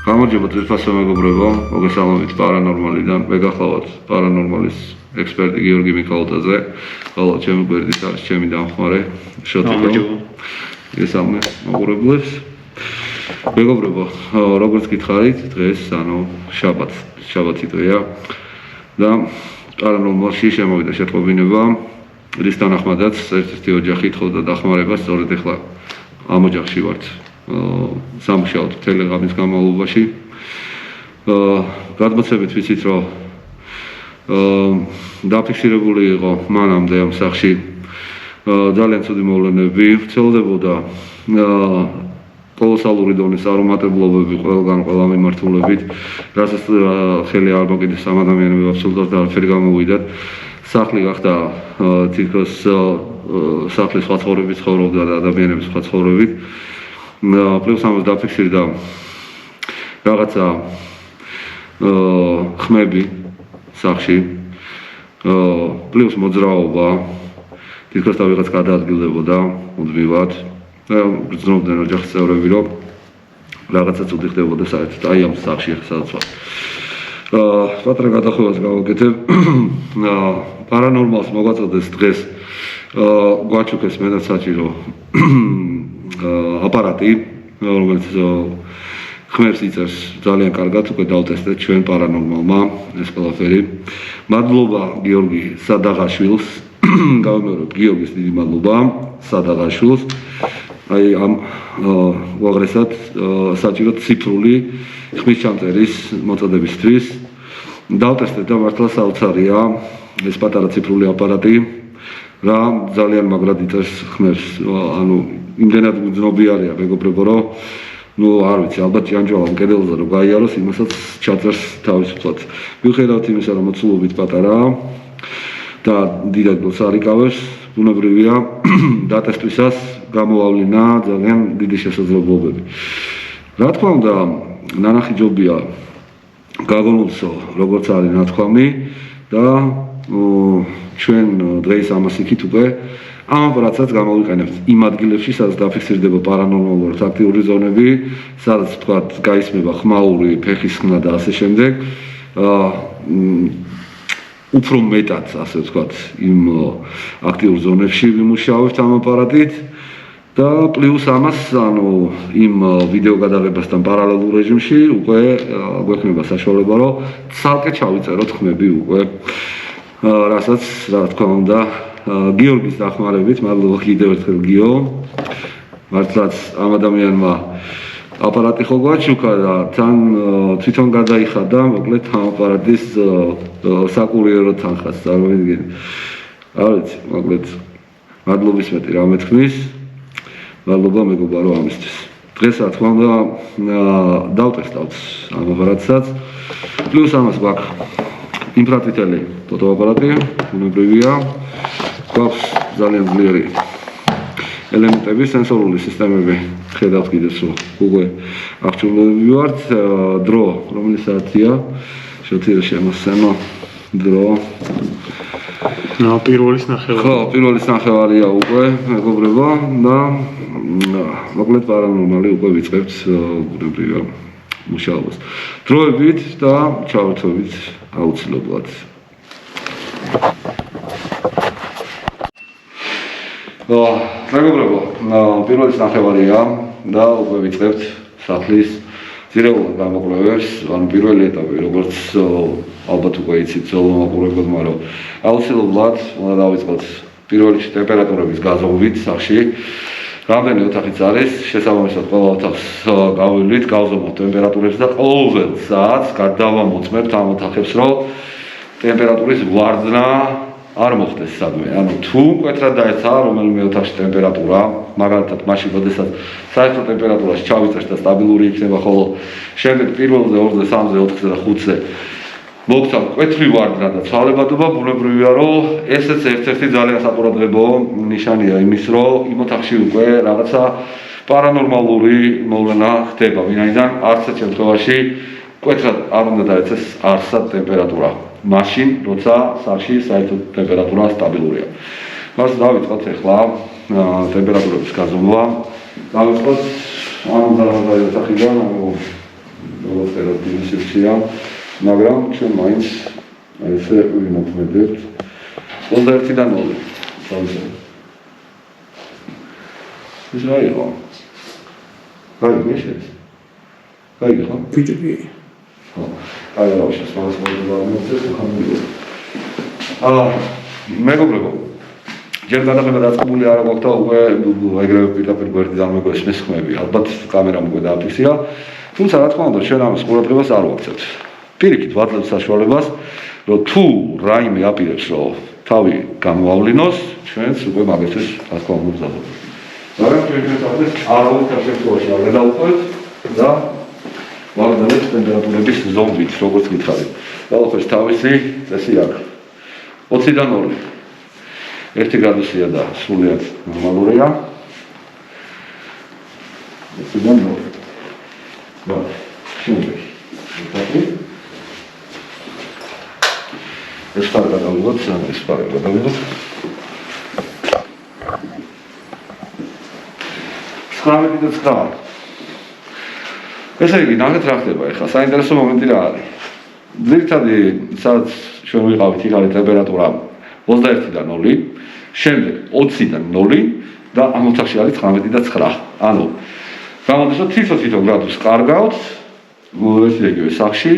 გამარჯობა ძვირფასო მეგობრებო, მოგესალმებით პარანორმალიდან. მე გახლავართ პარანორმალის ექსპერტი გიორგი მიქაუტაძე. ხოლო ჩემი გვერდით არის ჩემი დამხმარე შოთიკო. გესალმე მოგურებლებს. მეგობრებო, როგორც გითხარით, დღეს შაბათი დღეა და პარანორმალში შემოვიდა შეტყობინება, რის თანახმადაც ერთ-ერთი ოჯახი ითხოვდა დახმარებას, სწორედ ახლა ამ ოჯახში ვართ. სამუშაოდ თელეგრამის განმავლობაში. გადმოცემით ვიცით, რომ დაფიქსირებული იყო მანამდე ამ სახლში ძალიან ცუდი მოვლენები, ვრცელდებოდა კოლოსალური დონის არომატებლობები ყველგან ყველა მიმართულებით, რასაც ხელი არ მოკიდეს ამ ადამიანებმა აბსოლუტურად არაფერი გამოვიდათ. სახლი გახდა თითქოს სახლის სხვა ცხოვრებით ცხოვრობდა და ადამიანების სხვა ცხოვრებით. პლუს ამას დაფიქსირდა რაღაცა ხმები სახლში, პლუს მოძრაობა, თითქოს თავიღაც გადაადგილდებოდა მუდმივად და გრძნობდნენ ოჯახის წევრები, რომ რაღაცა ცუდი ხდებოდა საერთოდ აი ამ სახლში სადაც ვარ. პატრა გადახვევას გავაკეთებ. პარანორმალს მოგვაწოდეს დღეს გვაჩუქეს მენაც საჭირო აპარატი, რომელიც ხმებს იწერს ძალიან კარგად, უკვე დავტესტეთ ჩვენ პარანორმალმა ეს ყველაფერი. მადლობა გიორგი სადაღაშვილს, გავიმეორებ გიორგის დიდი მადლობა სადაღაშვილს. აი ამ უაღრესად საჭირო ციფრული ხმის ჩამწერის მოწოდებისთვის. დავტესტეთ და მართლა საოცარია ეს პატარა ციფრული აპარატი. რა ძალიან მაგრად იწერს ხმებს, ანუ იმდენად გრძნობიარეა მეგობრებო, რომ არ ვიცი, ალბათ ჭიანჭველა კედელზე რომ გაიაროს, იმასაც ჩაწერს თავისუფლად. მიუხედავად იმისა, რომ მოცულობით პატარაა და დიდადაც არ იკავებს, ბუნებრივია დატესტვისას გამოავლინა ძალიან დიდი შესაძლებლობები. რა თქმა უნდა, ნანახი ჯობია გაგონულსო, როგორც არის ნათქვამი და ჩვენ დღეს ამას იქით უკვე ამ აპარატსაც გამოვიყენებთ იმ ადგილებში, სადაც დაფიქსირდება პარანორმალურად აქტიური ზონები, სადაც თქვა გაისმება ხმაური, ფეხის ხმა და ასე შემდეგ. უფრო მეტად, ასე ვთქვათ, იმ აქტიურ ზონებში ვიმუშავებთ ამ აპარატით და პლუს ამას, ანუ იმ ვიდეო გადაღებასთან პარალელურ რეჟიმში უკვე გვექნება საშუალება, რომ ცალკე ჩავიწეროთ ხმები უკვე, რასაც, რა თქმა უნდა, გიორგის დახმარებით, მადლობა კიდევ ერთხელ გიო. მართლაც ამ ადამიანმა აპარატი ხო გვაჩუქა და თან თვითონ გადაიხადა, მოკლედ ამ აპარატის საკურიერო თანხას წარმოიდგინე. არ ვიცი, მოკლედ მადლობის მეტი რა მეთქმის. მადლობა მეგობარო ამისთვის. დღეს რა თქმა უნდა დავტესტავთ ამ აპარატსაც. პლუს ამას გვაქვს ინფრაწითელი ფოტოაპარატი, ბუნებრივია. გვაქვს ძალიან ძლიერი ელემენტები, სენსორული სისტემები. ხედავთ კიდეც რომ უკვე აღჭურვილები ვართ. დრო, რომელი საათია? შევთირე შემოსცემო დრო. პირველის ნახევარი. ხო, პირველის ნახევარია უკვე, მეგობრებო და მოკლედ პარანორმალი უკვე ვიწყებთ ბუნებრივია მუშაობას. დროებით და ჩავერთვებით აუცილებლად. მეგობრებო, პირველის ნახევარია და უკვე ვიწყებთ სახლის ძირეულად გამოკვლევებს, ანუ პირველი ეტაპი, როგორც ალბათ უკვე იცით ძველ მაყურებელმა, რომ აუცილებლად უნდა დავიწყოთ პირველ რიგში ტემპერატურების გაზომვით სახლში. რამდენი ოთახიც არის, შესაბამისად ყველა ოთახს გავივლით, გავზომოთ ტემპერატურებს და ყოველ საათს გადავამოწმებთ ამ ოთახებს, რომ ტემპერატურის ვარდნა არ მოხდეს სადმე. ანუ თუ მკვეთრად დაეცა რომელიმე ოთახში ტემპერატურა, მაგალითად მაშინ, როდესაც საერთო ტემპერატურაში ჩავიწერთ და სტაბილური იქნება, ხოლო შემდეგ პირველზე, 2-ზე, 3-ზე, 4-ზე და 5-ზე მოგცა მკვეთრი ვარდნა და ცვალებადობა, ბუნებრივია, რომ ესეც ერთ-ერთი ძალიან საყურადღებო ნიშანია იმის, რომ იმ ოთახში უკვე რაღაცა პარანორმალური მოვლენა ხდება, ვინაიდან არც ერთ შემთხვევაში მკვეთრად არ უნდა დაეცეს არსად ტემპერატურა. მაშინ, როცა სახლში საერთო ტემპერატურა სტაბილურია. მას დავიწყოთ ახლა ტემპერატურების გაზომვა. დავიწყოთ ამ ოთახიდან მოვწეროთ იმის სივრცეა, მაგრამ ჩვენ მაინც ესე ვიმოქმედებთ 21-დან 0. ეს რა იყო? გაიგე შენ? გაიგე ხო? ბიჭები. ხო. აი რა შეიძლება მოსწავლე ხამიო. მეგობრებო, ჯერ გადაღება დაწყებული არ აქვს და უკვე ეგრევე პირდაპირ გვერდიდან მეგოისმის ხმები. ალბათ კამერამ უკვე დააფიქსირა. თუმცა რა თქმა უნდა, ჩვენ ამას ყურადღებას არ ვაქცევთ. პირიქით ვაძლევთ საშუალებას, რომ თუ რაიმე აპირებს, რომ თავი გამოავლინოს, ჩვენც უკვე მაგისთვის რა თქმა უნდა ვზადოთ. მაგრამ ჩვენ ახლა არავის შემთხვევაში არ გადავყვეთ და ვაგრძელებთ ტემპერატურების ზომით, როგორც გითხარით. ყველაფერს თავისი წესი აქვს. 20-დან 2. 1 გრადუსია და სრულიად ნორმალურია. 20-დან 2. და შემდეგ. ეს ხარ გადავიღოთ, ეს ხარ გადავიღოთ. 19. ესე იგი, ნახეთ რა ხდება ახლა, საინტერესო მომენტი რა არის. ძირითადი, სადაც ჩვენ ვიყავით, იქ არის ტემპერატურა 21-დან 0, შემდეგ 20-დან 0 და ამ ოთახში არის 19-და 9. ანუ გამოდის, რომ თითო გრადუსს კარგავთ, ესე იგივე სახში,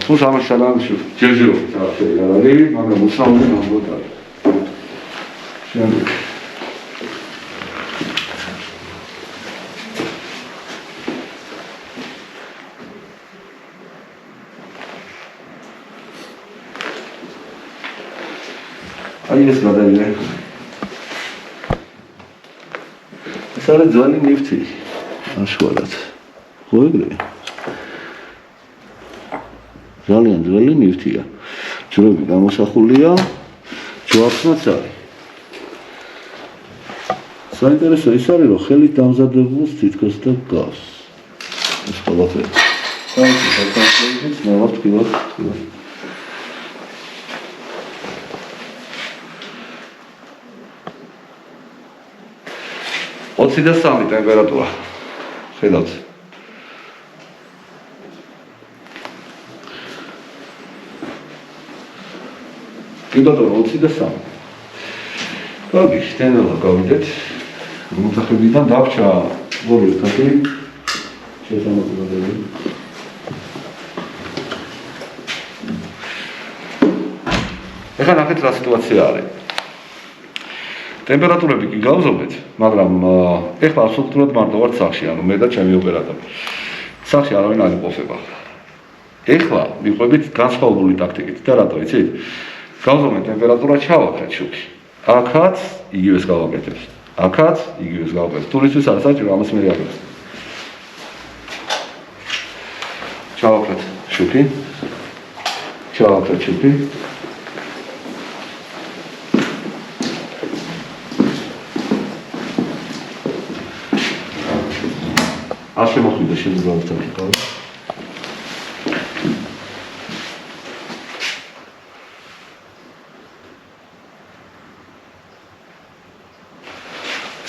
თუ სამაშალან ჯერჯერობით არ არის, მაგრამ უცნაური ნამდვილად არის. შემდეგ აი ეს გადავიდე. ეს არის ძველი ნივთი. აშუალად. ხო ეგრე? ძალიან ძველი ნივთია. ჯვრები გამოსახულია, ჯვარცმაც არის. საინტერესო ის არის, რომ ხელით დამზადებულს თითქოს და გავს. ეს ყველაფერი. საინტერესო ნავალ თქვილად. 23 ტემპერატურა. ხედავთ. ტემპერატურა 23. კარგი, შენელა გავიდეთ. მოთახებიდან დაბჭა ორი ოთახი. შესაძლებელი. ეხლა ნახეთ რა სიტუაცია არის. ტემპერატურები კი გავზომეთ, მაგრამ ეხლა აბსოლუტურად მარტო ვარ სახლში, ანუ მე და ჩემი ოპერატორი. სახლში არავინ არ იმყოფება. ეხლა მიყვებით განსხვავებული ტაქტიკით და რატო იცით? გავზომეთ ტემპერატურა ჩავაკრეთ შუქი. აქაც იგივეს გავაკეთებთ. აქაც იგივეს გავაკეთებთ. თურისთვის არ საჭირო ამას მე აღებს. ჩავაკრეთ შუქი. ჩავაკრეთ შუქი. ასე მოხვიდა შემდგომთან იქავა.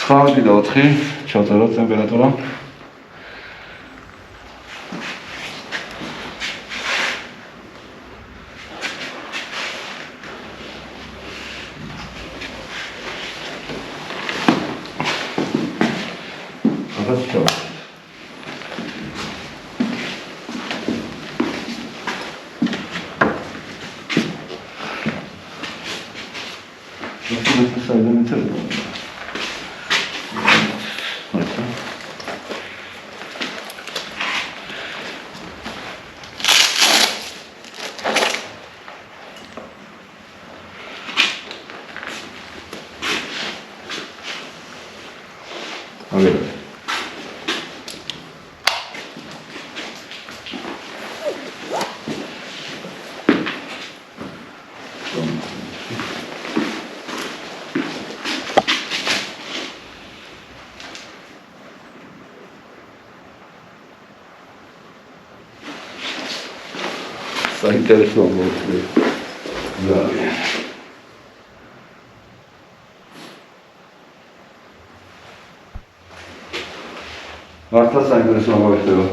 ხავდი და 4 ჩავწეროთ ტემპერატურა. საინტერესო მოხდა. ძალიან. მართლა საინტერესო მოხდება.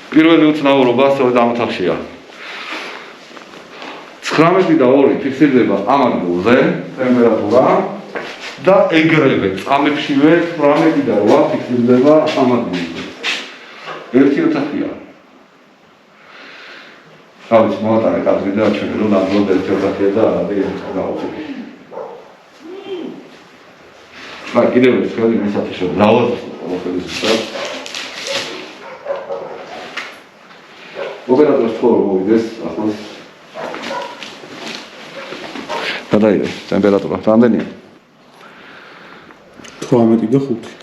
პირველი უცნაურობა სწორედ ამ ოთახშია. 19 და 2 ფიქსირდება ამ ადგილზე ტემპერატურა და ეგრევე წამებშივე 18 და 8 ფიქსირდება ამ ადგილზე. ერთი ოთახია. თავის მოატარე კადრი და ჩვენ რომ ნამდვილად ერთი ოთახია და არა გავუწევი. კიდევ ერთ ხელი მისათი შევ ლავაზს ყველაფერი ზუსტად. ოპერატორს ხო მოვიდეს ახლა გადაიღეს ტემპერატურა რამდენია? 18 და 5.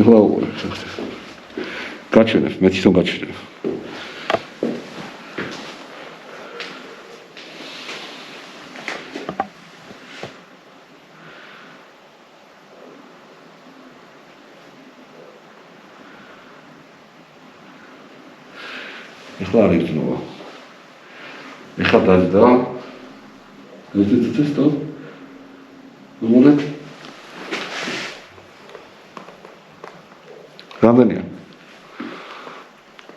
ეხლა უყურებ ხახტეს. გაჩვენებ, მე თვითონ გაჩვენებ. ეხლა არ იგრძნობა. ეხლა დაძდა. ეცეცეს და მოვიდეთ. რამდენია?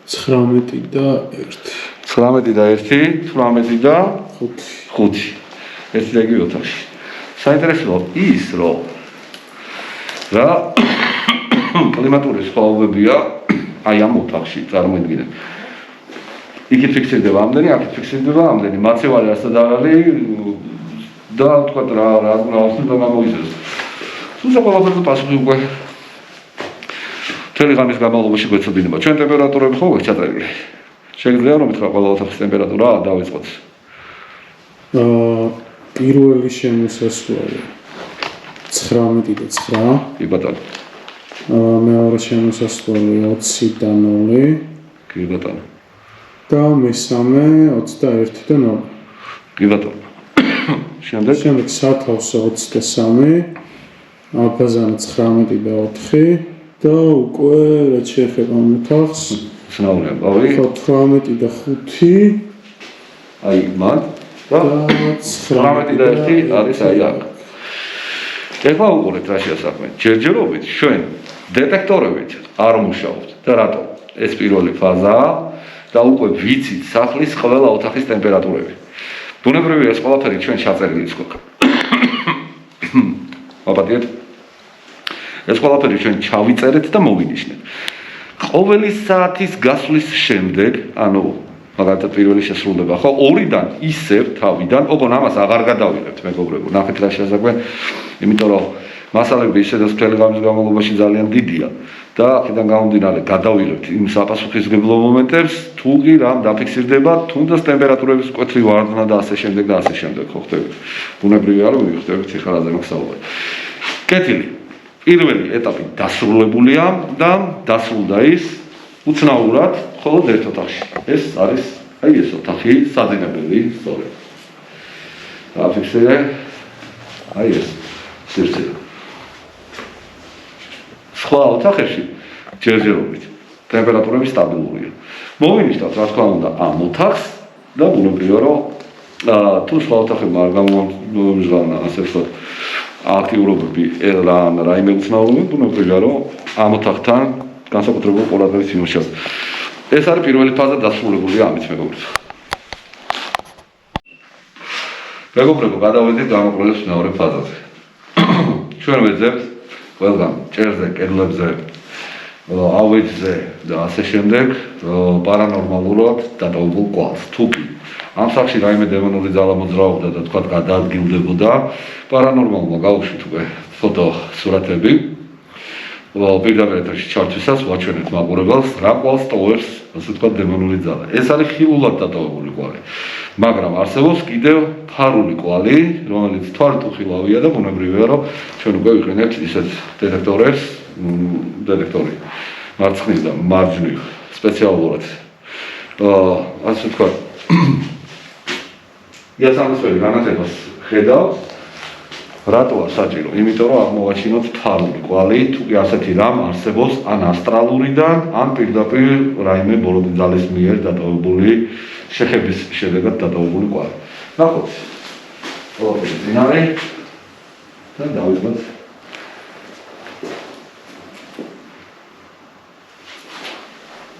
19 და 1. 19 და 1, 18 და 5. 5. ეს იგი ოთახში. საინტერესოა ის, რომ რა კლიმატური სხვაობებია აი ამ ოთახში წარმოიდგინეთ. იქით ფიქსირდება ამდენი, აქეთ ფიქსირდება ამდენი, მაცევარი ასად არ არის და თქვა რა უნდა გამოიზრდეს. თუმცა ყველაფერზე პასუხი უკვე მთელი ღამის განმავლობაში გვეცოდინება. ჩვენ ტემპერატურები ხო გვაქვს ჩაწერილი. შეგიძლია რომ ითხრა ყველა ოთახის ტემპერატურა დავიწყოთ. პირველი შემოსასვლელი 19 და 9. კი ბატონო. მეორე შემოსასვლელი 20 და 0. კი ბატონო. და მესამე 21 და 0. კი ბატონო. შემდეგ სათავსო 23, აბაზანა 19 და 4 და უკვე რაც შეეხება ოთახს, ცნაურია, პავი. 18 და 5. აი მან და 19 და 1 არის აი აქ. ეხლა უყურეთ რა შეასახმეთ. ჯერჯერობით ჩვენ დეტექტორებით არ მუშაობთ და რატო? ეს პირველი ფაზაა და უკვე ვიცით სახლის ყველა ოთახის ტემპერატურები. ბუნებრივია ეს ყველაფერი ჩვენ ჩაწერილი გვაქვს. ვაპატიეთ. ეს ყველაფერი ჩვენ ჩავიწერეთ და მოვინიშნეთ. ყოველი საათის გასვლის შემდეგ, ანუ მაგალითად პირველი შესრულდება, ხო, 2-დან ისევ თავიდან, ოღონ ამას აღარ გადავიღებთ, მეგობრებო, ნახეთ რა შეასაქმე, იმიტომ რომ მასალები ისედაც მთელი ღამის განმავლობაში ძალიან დიდია და აქედან გამომდინარე გადავიღებთ იმ საპასუხისმგებლო მომენტებს, თუ კი რამ დაფიქსირდება, თუნდაც ტემპერატურების მკვეთრი ვარდნა და ასე შემდეგ და ასე შემდეგ, ხო ხდებით. ბუნებრივია რომ მივხვდებით ხალხაზე მაქსაუბარი. კეთილი. პირველი ეტაპი დასრულებულია და დასრულდა ის უცნაურად მხოლოდ ერთ ოთახში. ეს არის აი ეს ოთახი, საძინებელი სწორედ. დაფიქსირე აი ეს სივრცე. სხვა ოთახებში ჯერჯერობით ტემპერატურები სტაბილურია. მოვინიშნავთ რა თქმა უნდა ამ ოთახს და ბუნებრივია რომ თუ სხვა ოთახებმა არ გამომჟღავნა ასე ვთქვათ აქტიურობები რაიმე უცნაურობები, ბუნებრივია რომ ამ ოთახთან განსაკუთრებულ ყურადღებას იმუშავებთ. ეს არის პირველი ფაზა დასრულებულია ამით მეგობრებო. მეგობრებო, გადავედით გამოკვლევის მეორე ფაზაზე. ჩვენ ვეძებთ ყველგან ჭერზე, კედლებზე, ავეჯზე და ასე შემდეგ პარანორმალურად დატოვებულ კვალს. თუკი ამ სახში რაიმე დემონური ძალა მოძრაობდა და თქვა გადაადგილდებოდა, პარანორმალმა გავუშვით უკვე ფოტო სურათები. პირდაპირ ეთერში ჩართვისას ვაჩვენებთ მაყურებელს რა კვალს ტოვებს, ასე ვთქვათ, დემონური ძალა. ეს არის ხილულად დატოვებული კვალი. მაგრამ არსებობს კიდევ ფარული კვალი, რომელიც თვალთუხილავია და ბუნებრივია, რომ ჩვენ უკვე ვიყენებთ ისეთ დეტექტორებს, დეტექტორი მარცხნივ და მარჯვნივ სპეციალურად. ასე ვთქვათ, იასამნისფერი განათებას ხედავს. რატოა საჭირო? იმიტომ რომ აღმოვაჩინოთ ფარული კვალი, თუ კი ასეთი რამ არსებობს ან ასტრალურიდან, ან პირდაპირ რაიმე ბოლოდი ძალის მიერ დატოვებული შეხების შედეგად დატოვებული კვალი. ნახოთ. ყველაფერი ძინავი და დავიწყოთ.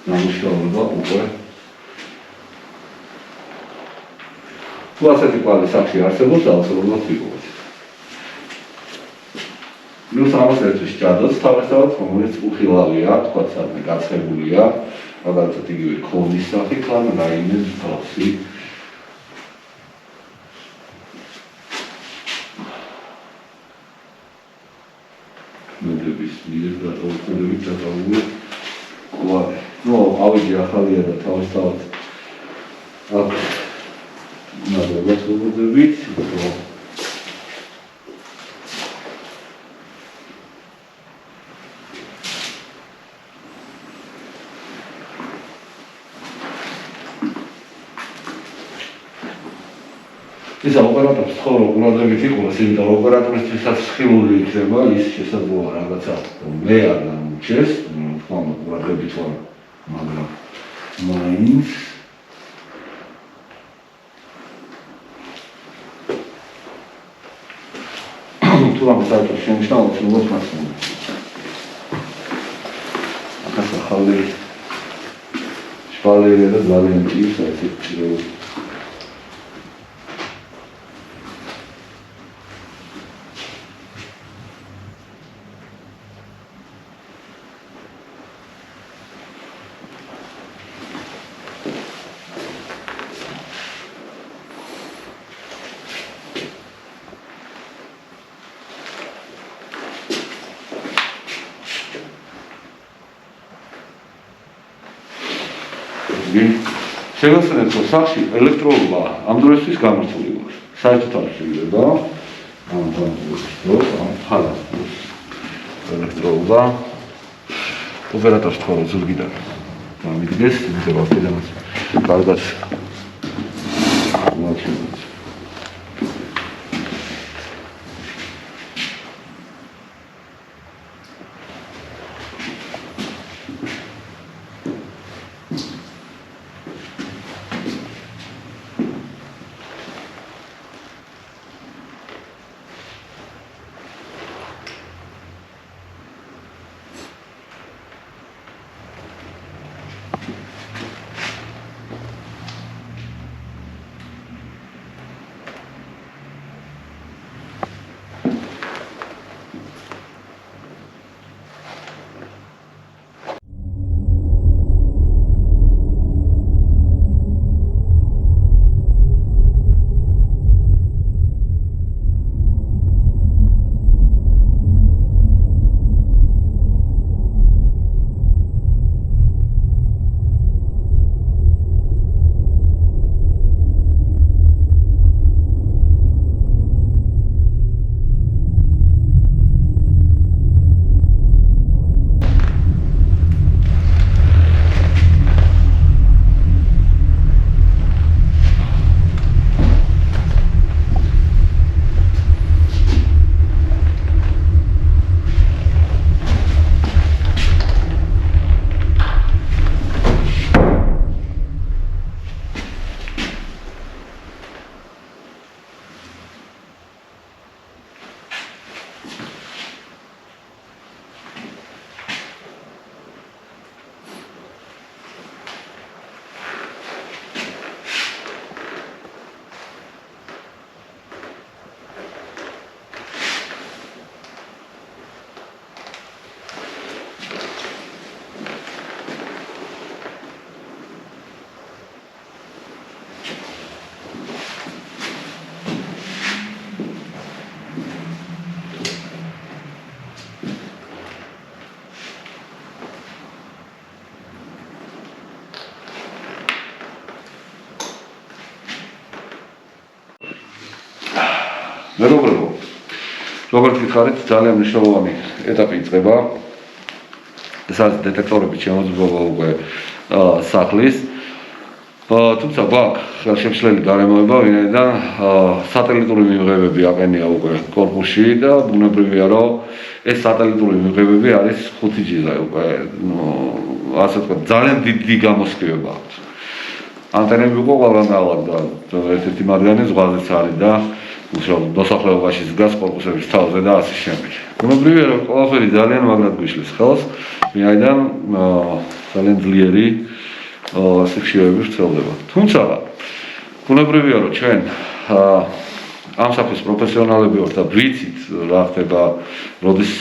ნამუშევრობა უკვე თუ ასეთი კვალი სახში არსებობს, აუცილებლად ვიპოვოთ. ნუ სამას ერთის ჭადოს თავისთავად, რომელიც უხილავია, თქვა სადმე გაცხებულია, მაგალითად იგივე ქონის სახით, ან რაიმე მსგავსი. ქმედების მიერ გადაუხადებით დაკავებული კვალი. ნუ ავიჯი ახალია და თავისთავად აქ ნადავლად ვუძებით, ისა ოპერატორს ხოლმე ყურადღებით იყურებს, იმიტომ რომ ოპერატორისთვისაც ხილული იქნება ის შესაძლოა რაღაცა მე არ დამუჩეს, ხოლმე ყურადღებით ვარ, მაგრამ მაინც თუ რამე საერთოდ შენიშნა აუცილებლად მასწავლე. ახაც ახალი შპალერია და ძალიან ტიპს ასე ჭირდება. შევახსენებთ, რომ სახში ელექტროობა ამ დროისთვის გამართული აქვს. საერთოდ არ შეიძლება ამ დროს ხალხს ელექტროობა ოპერატორს თქო ზურგიდან გამიგდეს, იმიტომ რომ აქედანაც კარგად მოაჩვენებს. მეგობრებო, როგორც გითხარით, ძალიან მნიშვნელოვანი ეტაპი იწყება. ესაც დეტექტორებით შემოძღობა უკვე სახლის. თუმცა გვაქვს ხელშემშლელი გარემოება, ვინაიდან სატელიტური მიღებები აყენია უკვე კორპუსში და ბუნებრივია, რომ ეს სატელიტური მიღებები არის 5G-ზე უკვე, ასე ვთქვათ, ძალიან დიდი გამოსხივება აქვს. ანტენები უკვე ყველგან და ერთ-ერთი მათგანი ზღვაზეც არის და მოსახლეობაში დგას კორპუსების თავზე და ასე შემდეგ. Ბუნებრივია რომ ყველაფერი ძალიან მაგრად გვიშლის ხელს, ვინაიდან ძალიან ძლიერი სიხშირეები ვრცელდება. თუმცა ბუნებრივია რომ ჩვენ ამ საფის პროფესიონალები ვართ და ვიცით რა ხდება, როდის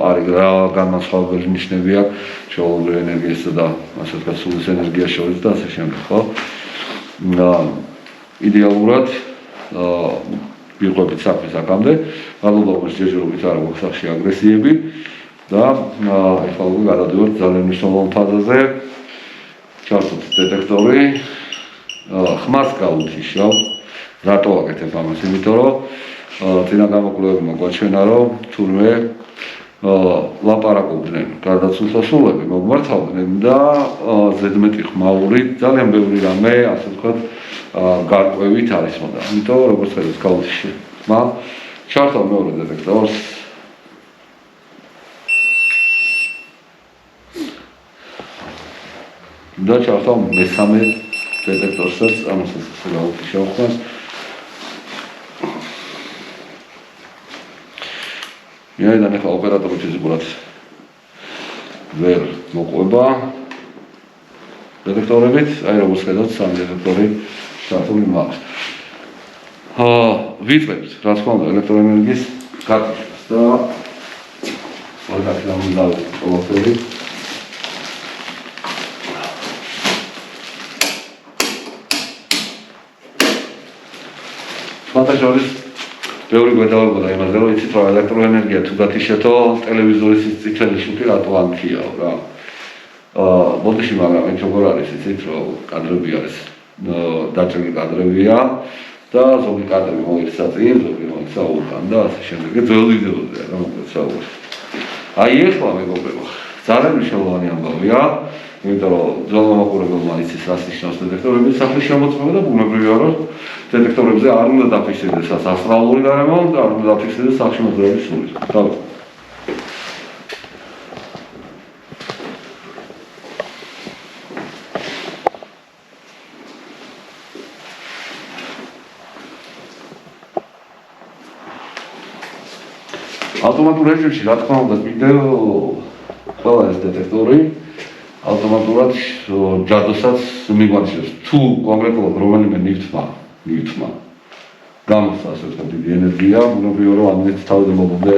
არის რა განმასხვავებელი ნიშნები აქვს ჩვეულებრივ ენერგიასა და ასე ვთქვათ სულის ენერგიას შორის და ასე შემდეგ, ხო? იდეალურად ვიყვებით საფის აქამდე, მადლობა რომ შეჯერობით არა გვაქვს სახში აგრესიები და ეხლა უკვე გადავდივართ ძალიან მნიშვნელოვან ფაზაზე. ჩავსვით დეტექტორი, ხმას გავუთიშავ. რატო აკეთებ ამას? იმიტომ რომ წინა გამოკვლევებმა გვაჩვენა რომ თურმე ლაპარაკობდნენ გარდაცვლილთა სულები, მოგმართავდნენ და ზედმეტი ხმაური ძალიან ბევრი რამე, ასე ვთქვათ, გარკვევით არის მოდა. იმიტომ როგორც ხედავთ, გავუთიშე. ჩავსვავ მეორე დეტექტორს. და ჩავსვავ მესამე დეტექტორსაც, ამასაც გავუთიშავ ხმას. ვინაიდან ახლა ოპერატორი ფიზიკურად ვერ მოყვება დეტექტორებით, აი როგორც ხედავთ, სამი დეტექტორი ჩართული მაქვს. ვიწყებთ, რა თქმა უნდა, ელექტროენერგიის გატვირთვას და ვარგაჩი ამბავი ყველაფერი. შორის ბევრი გვედავებოდა იმაზე, რომ იცით, რომ ელექტროენერგია თუ გათიშეთო, ტელევიზორის წითელი შუქი რატო ანთიაო რა. ბოდიში მაგრამ ეს როგორ არის, იცით, რომ კადრები არის, დაჭრილი კადრებია და ზოგი კადრები მოიქცა წინ, ზოგი მოიქცა უკან და ასე შემდეგ. ძველ ვიდეოზე რა მოგწაუბრე. აი ეხლა მეგობრებო, ძალიან მნიშვნელოვანი ამბავია, იმიტომ რომ ძველ მომაყურებელმა იცის რას ნიშნავს დეტექტორების სახლის შემოწმება და ბუნებრივია რომ დეტექტორებზე არ უნდა დაფიქსირდეს ასტრალური გარემო და არ უნდა დაფიქსირდეს სახში მოძრაობის სული. დავით. ავტომატურ რეჟიმში რა თქმა უნდა კიდევ ყველა ეს დეტექტორი ავტომატურად ჯადოსაც მიგვაჩნევს. თუ კონკრეტულად რომელიმე ნივთმა გამოსცა ასე ვთქვათ დიდი ენერგია, ბუნებრივია რომ ამით თავდამოყრდე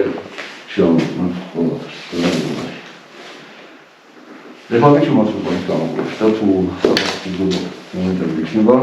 შევამოწმოთ ყველას. ეხლა ვიჩი მოსულყვანის გამოკვლევას და თუ საბჭოთა მომენტები იქნება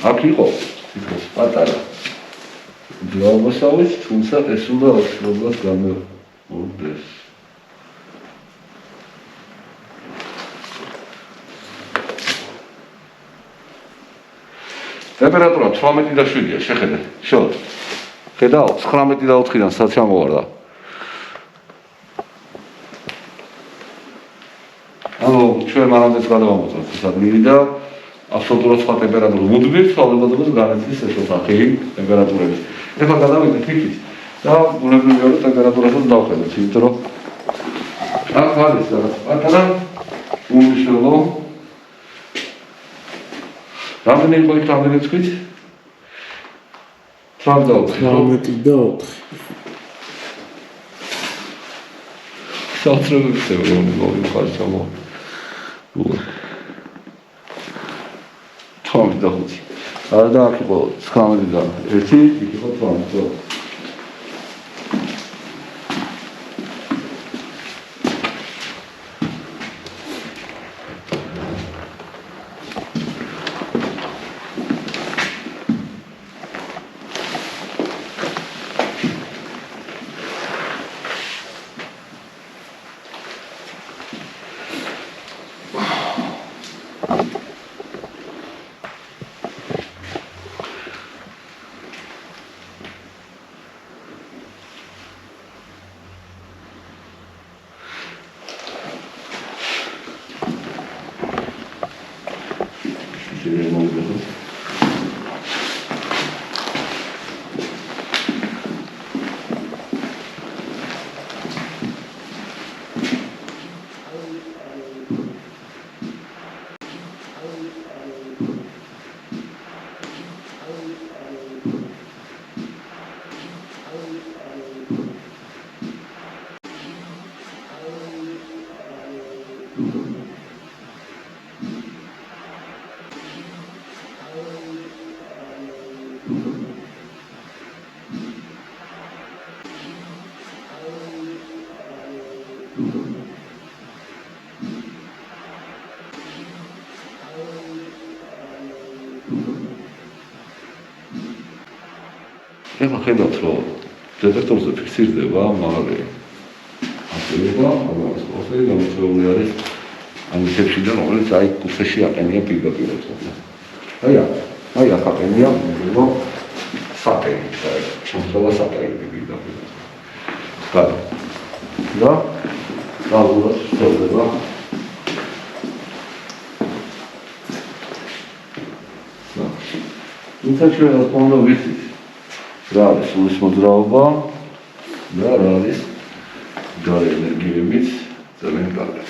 აქ იყო პატარა ძველმოსავლის, თუმცა ეს უნდა ოცნებულად გამოვიდეს. ტემპერატურა 18.7-ია, შეხედე, შევთ. ხედავ, 19.4-დან სადაც ჩამოვარდა. ანუ ჩვენ მანამდეც გადავამოწმოთ სადმირი და აბსოლუტურად სხვა ტემპერატურა. მუდმივ ცვალებადობას განიცდის ეს ოთახი ტემპერატურების. ეხლა გადავიდეთ იქით და ბუნებრივია რომ ტემპერატურასაც დავხედოთ, იმიტომ რომ აქ არის რაღაც პატარა უმნიშვნელო. რამდენი იყო იქ რამდენი თქვით? 18.4. საოცრებებს ევრონი მოვიხარ ჩამო. 18. და აქ იყო 19-დან 1, იქ იყო 18. ეხლა ხედავთ რომ დეტექტორზე ფიქსირდება მაღალი აქტივობა, ამას ყოველთვის გამოწვეული არის ამისებშიდან, რომელიც აი კუთხეში აყენია პირდაპირ. აი აქ აყენია მოგება სატელი, შემთხვევა სატელი პირდაპირ. და დაუბრუნდეთ სწორდება. თუმცა ჩვენ რა თქმა უნდა ვიცით რა არის სულის მოძრაობა და რა არის გარე ენერგიებიც ძალიან კარგად.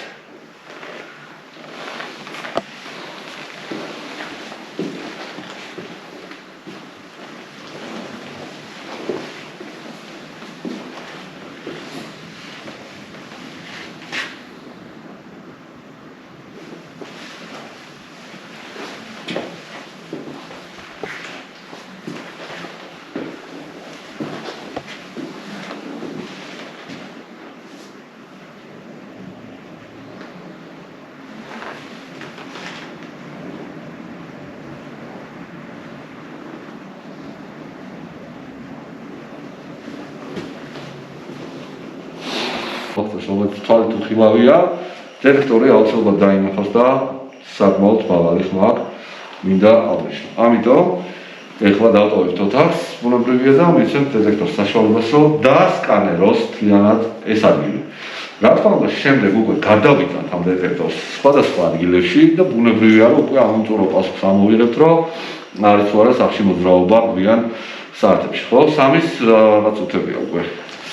რომელიც თვალით უხილავია, დეტექტორი აუცილებლად დაინახოს და საკმაოდ მაღალი ხმა აქვს მინდა აღვნიშნო. ამიტომ ეხლა დავტოვებთ ოთახს, ბუნებრივია და მიცემთ დეტექტორს საშუალებას, რომ დასკანეროს მთლიანად ეს ადგილი. რა თქმა უნდა, შემდეგ უკვე გადავიტანთ ამ დეტექტორს სხვადასხვა ადგილებში და ბუნებრივია, რომ უკვე ამომწურო პასუხს ამოვიღებთ, რომ არის თუ არა სახში მოძრაობა გვიან საათებში. ხო, 3-ის რაღაც უთებია უკვე.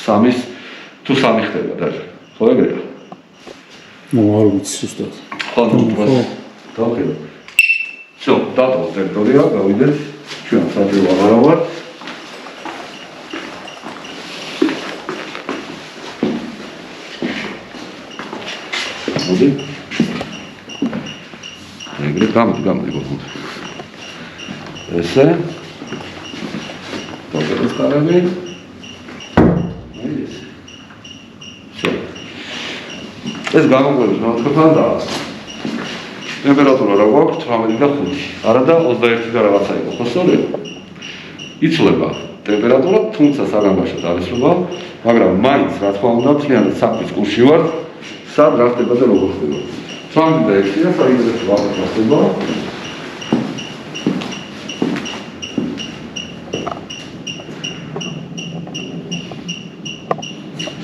3-ის თუ 3 ხდება დაჟე. ხო ეგრეა. არ ვიცი ზუსტად. ხო, დავხედე. всё, დატოვოთ ტერიტორია, გავიდეთ ჩვენ საძილო აღარა ვარ. მოდი. ეგრე გამოდი გოგო. ესე. დავხედეთ კარები. ეს გამოგვიყვება მოთხოვნა და ტემპერატურა რა გვაქვს 18.5. არა და 21 და რაღაცა იყო, ხო სწორია? იცვლება ტემპერატურა, თუმცა საგანგაშოდ არის რობა, მაგრამ მაინც რა თქმა უნდა მთლიანად საქმის კურსში ვარ, სად რა ხდება და როგორ ხდება. 18.6-ია, საიდანაც ვაფრთხილდება.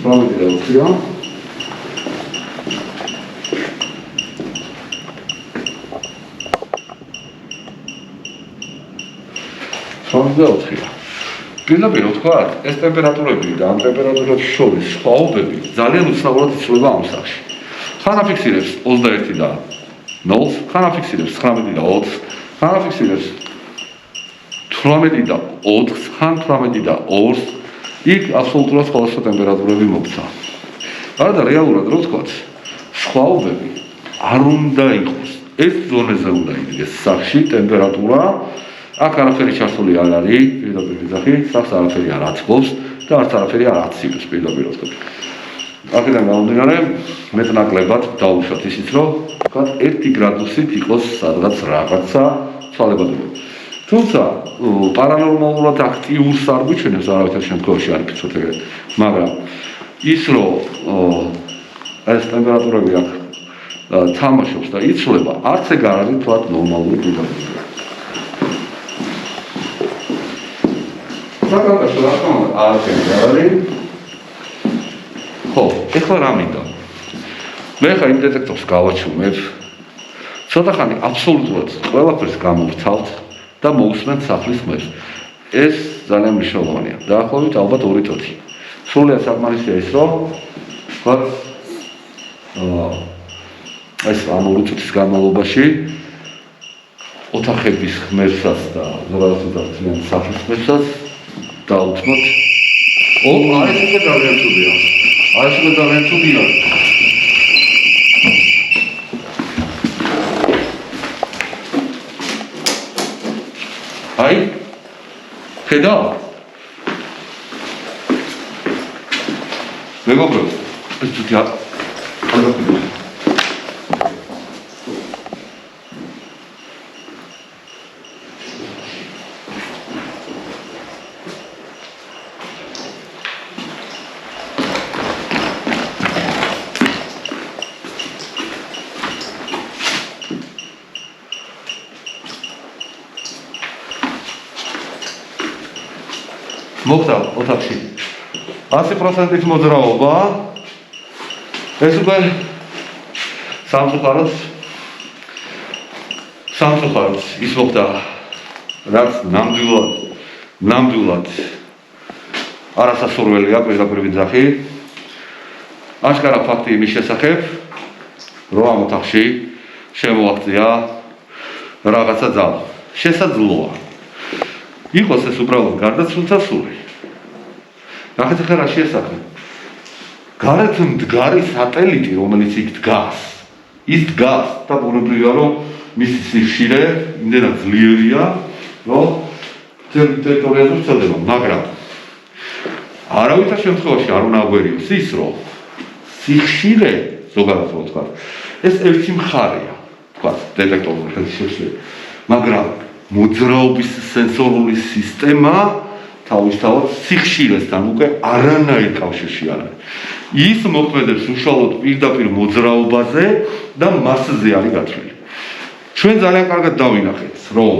ხდება. 18.6-ია. პირდაპირ ვთქვათ, ეს ტემპერატურები და ამ ტემპერატურებს შორის სხვაობები ძალიან უცნაურად იცვლება ამ სახში. ხან აფიქსირებს 21 და 0-ს, ხან აფიქსირებს 19 და 20-ს, ხან აფიქსირებს 18 და 4-ს, ხან 18 და 2-ს, იქ აბსოლუტურად სხვადასხვა ტემპერატურები მოქცა. არა და რეალურად რო ვთქვათ, სხვაობები არ უნდა იყოს. ეს ზონეზე უნდა იდგეს სახში ტემპერატურა. აქ არაფერი ჩართული არ არის, პირდაპირ ვიძახი, სახს არაფერი არ აცბობს და არც არაფერი არ აცივებს პირდაპირ ვთქვი. აქედან გამომდინარე, მეტნაკლებად დავუშვათ ისიც, რომ ვთქვათ 1 გრადუსით იყოს სადღაც რაღაცა ცვალებადობა. თუმცა პარანორმალურად აქტიურ არ გვიჩვენებს არავითარ შემთხვევაში არ ფიქრობთ ეგრე, მაგრამ ის რომ ეს ტემპერატურები აქ თამაშობს და იცვლება, არც ეგ არ არის თქვათ ნორმალური პირდაპირ. საკანკაშო რა თქმა უნდა არის. ხო, ეხლა რა მინდა? მე ხა იმ დეტექტორს გავაჩუმებ. ცოტა ხანი აბსოლუტურად ყველაფერს გამოვთავთ და მოусმენთ სახლის ხმებს. ეს ძალიან მნიშვნელოვანია. დაახლოებით ალბათ 2 წუთი. სრულად საკმარისია ის, რომ ვთქვათ ეს ამ 2 წუთის განმავლობაში ოთახების ღმერთსაც და ზოგადად სახის ღმერთსაც დაუთმოთ. ეს უკვე ძალიან ცუდია. ეს უკვე ძალიან ცუდია. ხედავ? მეგობრებო, ეს თვითი არ გაგვიყვება. მოხდა ოთახში 100%-ით მოძრაობა. ეს უკვე სამწუხაროდ ის მოხდა, რაც ნამდვილად არასასურველია პირდაპირ ვიძახი. აშკარა ფაქტი იმის შესახებ, რომ ამ ოთახში შემოაღწია რაღაცა ძალა. შესაძლოა იყოს ეს უბრალოდ გარდაცვლითასული. ნახეთ ახლა რა შეესახება. გარეთ მდგარი სატელიტი, რომელიც იქ დგას. ის დგას და ბუნებრივია, რომ მისი სიხშირე იმდენად ძლიერია, რომ ტერიტორიაზე ვრცელდება, მაგრამ არავითარ შემთხვევაში არ უნდა აგვერიოს ის, რომ სიხშირე, ზოგადად რო ვთქვა, ეს ერთი მხარეა, თქვა დეტექტორული სიხშირე, მაგრამ მოძრაობის სენსორული სისტემა თავისთავად სიხშირესთან უკვე არანაირ კავშირში არ არის. ის მოქმედებს უშუალოდ პირდაპირ მოძრაობაზე და მასზე არის გათვლილი. ჩვენ ძალიან კარგად დავინახეთ, რომ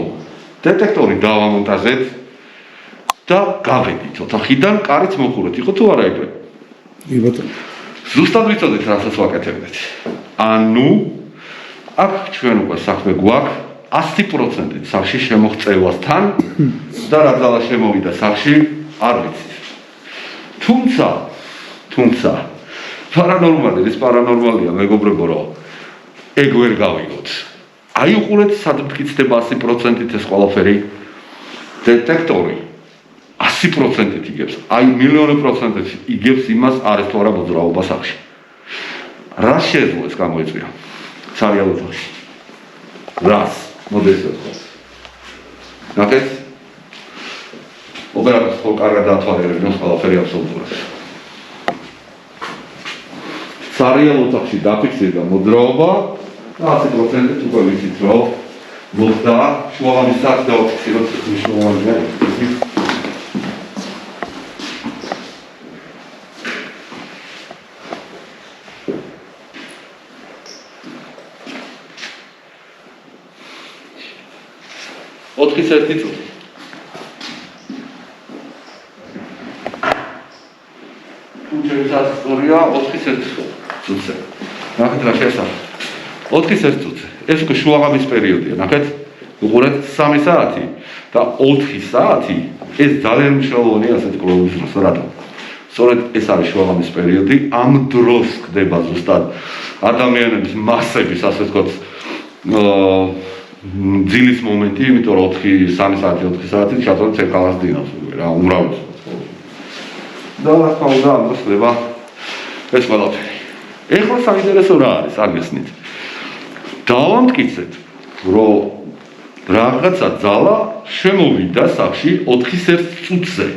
დეტექტორი დავამონტაჟეთ და გავედით ოთახიდან, კარიც მოხურეთ. იყო თუ არა ეგრე? კი ბატონო. ზუსტად ვიცოდეთ, რასაც ვაკეთებდეთ. ანუ აქ ჩვენ უკვე საქმე გვაქვს 100%-ით სახში შემოღწევასთან და რა ძალა შემოვიდა სახში, არ ვიცით. თუმცა პარანორმალია, მეგობრებო, რომ ეგ ვერ გავიგოთ. აი უყურეთ, სად მტკიცდება 100%-ით ეს ყველაფერი. დეტექტორი 100%-ით იგებს, აი მილიონი პროცენტით იგებს იმას, არის თუ არა მოძრაობა სახში. რა შეძლო ეს გამოიწვია? ცარიელ ოთახში. რას? მოდეს ვთქვათ. ნახეთ? ოპერატორს ხო კარგად დაათვალიერებინოს ყველაფერი აბსოლუტურად. ცარიელ ოთახში დაფიქსირდა მოძრაობა და 100%-ით უკვე ვიცით, რომ მოხდა შუაღამის საათს დავაფიქსიროთ მნიშვნელოვანია. ოთხის ერთი წუთი. თუ ჩვენსაც სწორია 4-ის 1 წუთზე. ნახეთ რა შეესაბამება. 4-ის 1 წუთზე. ეს უკვე შუაღამის პერიოდია, ნახეთ? უყურეთ 3 საათი და 4 საათი. ეს ძალიან მნიშვნელოვანია ასეთ კლუბის დროს, რატომ? სწორედ ეს არის შუაღამის პერიოდი, ამ დროს ხდება ზუსტად ადამიანების მასების, ასე ვთქვათ, ძილის მომენტი, იმიტომ რომ 3 საათი 4 საათი ჩათვალეთ ცერკალას დინავს რა, უმრავლეს. და რა თქმა უნდა, ამ დროს ხდება ეს ყველაფერი. ეხლა საინტერესო რა არის, არ გესმით. დავამტკიცეთ, რომ რაღაცა ძალა შემოვიდა სახში 4-ის 1 წუთზე.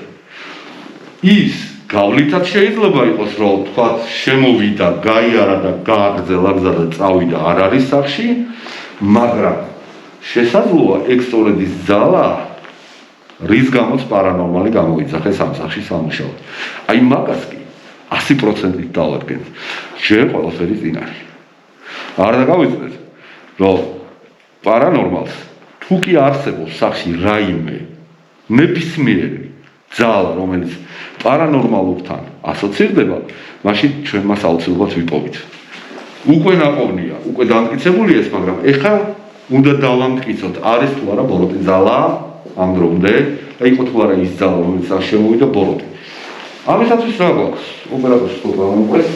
ის გავლითაც შეიძლება იყოს, რომ თქვა შემოვიდა, გაიარა და გააგრძელა გზა და წავიდა, არ არის სახში, მაგრამ შესაძლოა ეგ სწორედ ის ძალა, რის გამოც პარანორმალი გამოიძახეს ამ სახში სამუშაოდ. აი მაგას კი 100%-ით დავადგენთ. ჯერ ყველაფერი წინ არის. არ დაგავიწყდეთ, რომ პარანორმალს თუ კი არსებობს სახში რაიმე ნებისმიერი ძალა, რომელიც პარანორმალურთან ასოცირდება, მაშინ ჩვენ მას აუცილებლად ვიპოვით. უკვე ნაპოვნია, უკვე დამტკიცებულია ეს, მაგრამ ეხლა უნდა დავამტკიცოთ, არის თუ არა ბოროტი ძალა ამ დრომდე და იყო თუ არა ის ძალა, რომელიც არ შემოვიდა ბოროტი. ამისათვის რა გვაქვს? ოპერატორს ხო გავამოყვეს.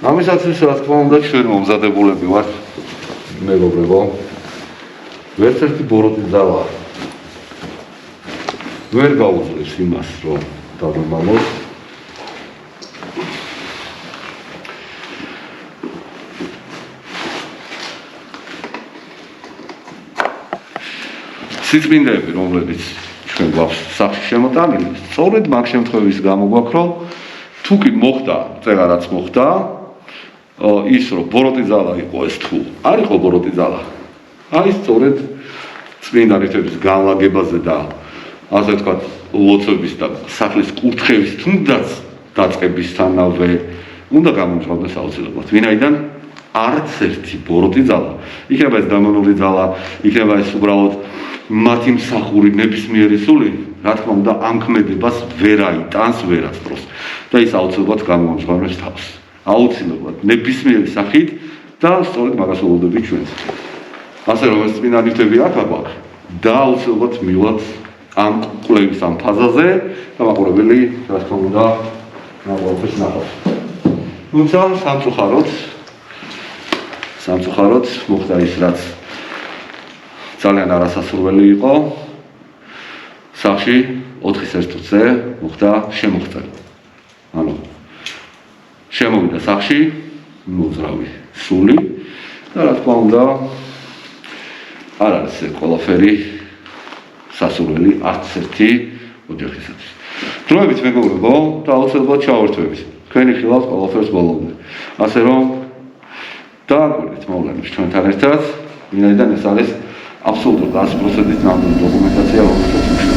ამისათვის რა თქმა უნდა ჩვენ მომზადებულები ვართ მეგობრებო. ვერც ერთი ბოროტი ძალა ვერ გაუძლებს იმას, რომ დავამალოთ. სიწმინდეები, რომლებიც ჩვენ გვაქვს სახში შემოტანილი, სწორედ მაგ შემთხვევის გამო გვაქვს, რომ თუ კი მოხდა წერა რაც მოხდა, ის რომ ბოროტი ძალა იყო ეს თუ არ იყო ბოროტი ძალა. აი სწორედ წმინდა რითების განლაგებაზე და ასე ვთქვათ, ლოცვების და სახლის კურთხევის თუნდაც დაწყებისთანავე უნდა გამომჟღავნდეს აუცილებლად. ვინაიდან არც ერთი ბოროტი ძალა, იქნება ეს დამონური ძალა, იქნება ეს უბრალოდ მათი მსახური ნებისმიერი სული, რა თქმა უნდა, ამ ქმედებას ვერ აიტანს ვერასდროს და ის აუცილებლად გამომჟღავნებს თავს. აუცილებლად ნებისმიერი სახით და სწორედ მაგას ველოდებით ჩვენც. ასე რომ ეს წმინდა ნივთები აქ აგვაქვს და აუცილებლად მივად ამ კვლევის ამ ფაზაზე და მაყურებელი რა თქმა უნდა ყოველთვის ნახავს. თუმცა სამწუხაროდ მოხდა ის რაც ძალიან არასასურველი იყო. სახში 4-1 წუთზე მოხდა შემოღწევა. ანუ შემოვიდა სახში მოძრავი სული და რა თქმა უნდა არ არის ყველაფერი სასურველი არც ერთი ოჯახისათვის. დროებით მეგობრებო და აუცილებლად ჩავერთვებით. თქვენი ხილავთ ყველაფერს ბოლომდე. ასე რომ დააკვირდით მოვლენებს ჩვენთან ერთად, ვინაიდან ეს არის აბსოლუტურად 100%-ით ნამდვილი დოკუმენტაცია, რომელსაც